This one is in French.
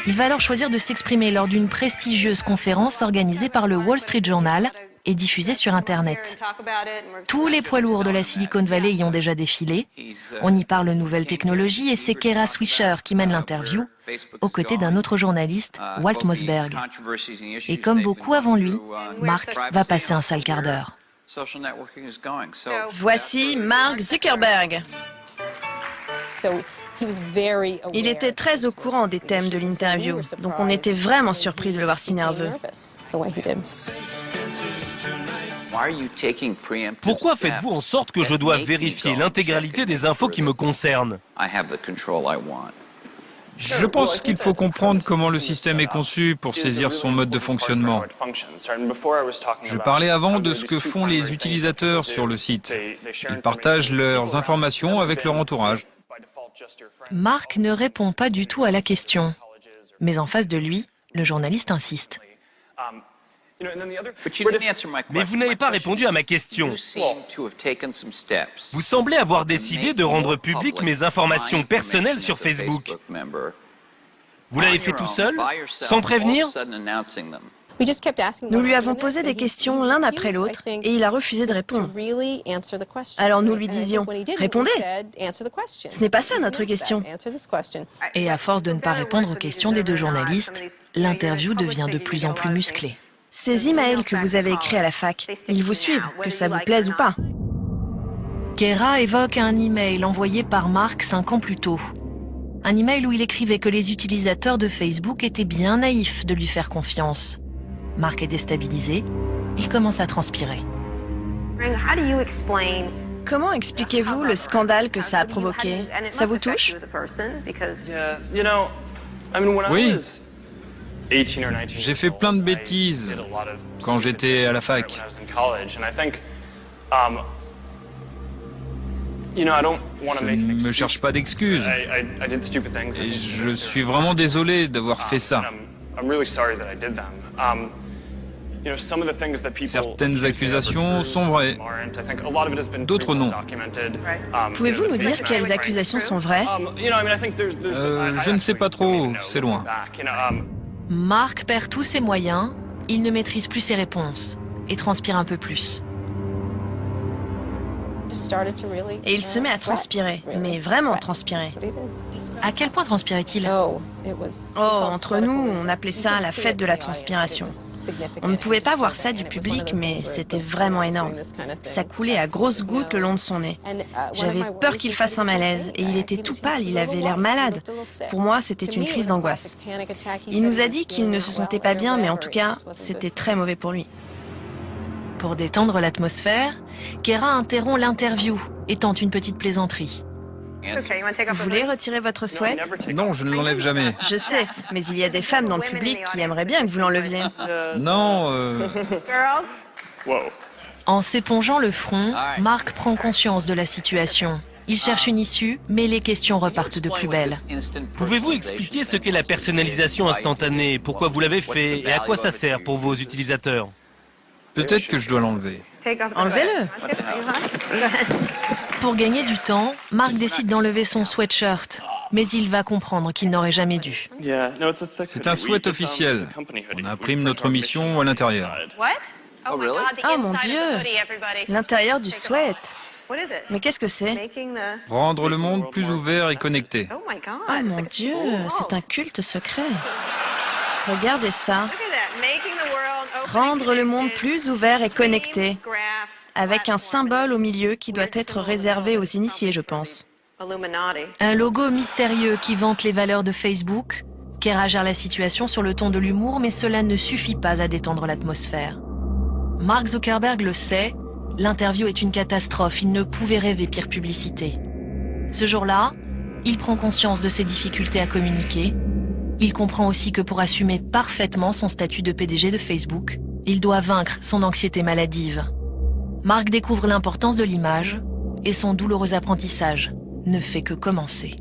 Il va alors choisir de s'exprimer lors d'une prestigieuse conférence organisée par le Wall Street Journal et diffusée sur Internet. Tous les poids lourds de la Silicon Valley y ont déjà défilé. On y parle nouvelles technologies et c'est Kara Swisher qui mène l'interview, aux côtés d'un autre journaliste, Walt Mossberg. Et comme beaucoup avant lui, Mark va passer un sale quart d'heure. Voici Mark Zuckerberg. Il était très au courant des thèmes de l'interview, donc on était vraiment surpris de le voir si nerveux. Pourquoi faites-vous en sorte que je dois vérifier l'intégralité des infos qui me concernent? Je pense qu'il faut comprendre comment le système est conçu pour saisir son mode de fonctionnement. Je parlais avant de ce que font les utilisateurs sur le site. Ils partagent leurs informations avec leur entourage. Mark ne répond pas du tout à la question. Mais en face de lui, le journaliste insiste. Mais vous n'avez pas répondu à ma question. Vous semblez avoir décidé de rendre publiques mes informations personnelles sur Facebook. Vous l'avez fait tout seul, sans prévenir? Nous lui avons posé des questions l'un après l'autre et il a refusé de répondre. Alors nous lui disions « Répondez ! Ce n'est pas ça notre question !» Et à force de ne pas répondre aux questions des deux journalistes, l'interview devient de plus en plus musclée. Ces emails que vous avez écrits à la fac, ils vous suivent, que ça vous plaise ou pas. Kara évoque un email envoyé par Mark 5 ans plus tôt. Un email où il écrivait que les utilisateurs de Facebook étaient bien naïfs de lui faire confiance. Mark est déstabilisé, il commence à transpirer. Comment expliquez-vous le scandale que ça a provoqué? Ça vous touche? Oui. J'ai fait plein de bêtises quand j'étais à la fac. Je ne me cherche pas d'excuses. Et je suis vraiment désolé d'avoir fait ça. Certaines accusations sont vraies, d'autres non. Pouvez-vous nous dire quelles accusations sont vraies? Je ne sais pas trop, c'est loin. Mark perd tous ses moyens, il ne maîtrise plus ses réponses et transpire un peu plus. Et il se met à transpirer, mais vraiment transpirer. À quel point transpirait-il? Oh, entre nous, on appelait ça la fête de la transpiration. On ne pouvait pas voir ça du public, mais c'était vraiment énorme. Ça coulait à grosses gouttes le long de son nez. J'avais peur qu'il fasse un malaise, et il était tout pâle, il avait l'air malade. Pour moi, c'était une crise d'angoisse. Il nous a dit qu'il ne se sentait pas bien, mais en tout cas, c'était très mauvais pour lui. Pour détendre l'atmosphère, Kara interrompt l'interview et tente une petite plaisanterie. Vous voulez retirer votre sweat? Non, je ne l'enlève jamais. Je sais, mais il y a des femmes dans le public qui aimeraient bien que vous l'enleviez. Non, En s'épongeant le front, Mark prend conscience de la situation. Il cherche une issue, mais les questions repartent de plus belle. Pouvez-vous expliquer ce qu'est la personnalisation instantanée, pourquoi vous l'avez fait et à quoi ça sert pour vos utilisateurs? peut-être que je dois l'enlever. Enlevez-le. Pour gagner du temps, Mark décide d'enlever son sweatshirt, mais il va comprendre qu'il n'aurait jamais dû. C'est un sweat officiel. On imprime notre mission à l'intérieur. Oh mon Dieu! L'intérieur du sweat. Mais qu'est-ce que c'est? Rendre le monde plus ouvert et connecté. Oh mon Dieu, c'est un culte secret. Regardez ça. Rendre le monde plus ouvert et connecté, avec un symbole au milieu qui doit être réservé aux initiés, je pense. Un logo mystérieux qui vante les valeurs de Facebook. Kara gère la situation sur le ton de l'humour, mais cela ne suffit pas à détendre l'atmosphère. Mark Zuckerberg le sait, l'interview est une catastrophe, il ne pouvait rêver pire publicité. Ce jour-là, il prend conscience de ses difficultés à communiquer. Il comprend aussi que pour assumer parfaitement son statut de PDG de Facebook, il doit vaincre son anxiété maladive. Mark découvre l'importance de l'image et son douloureux apprentissage ne fait que commencer.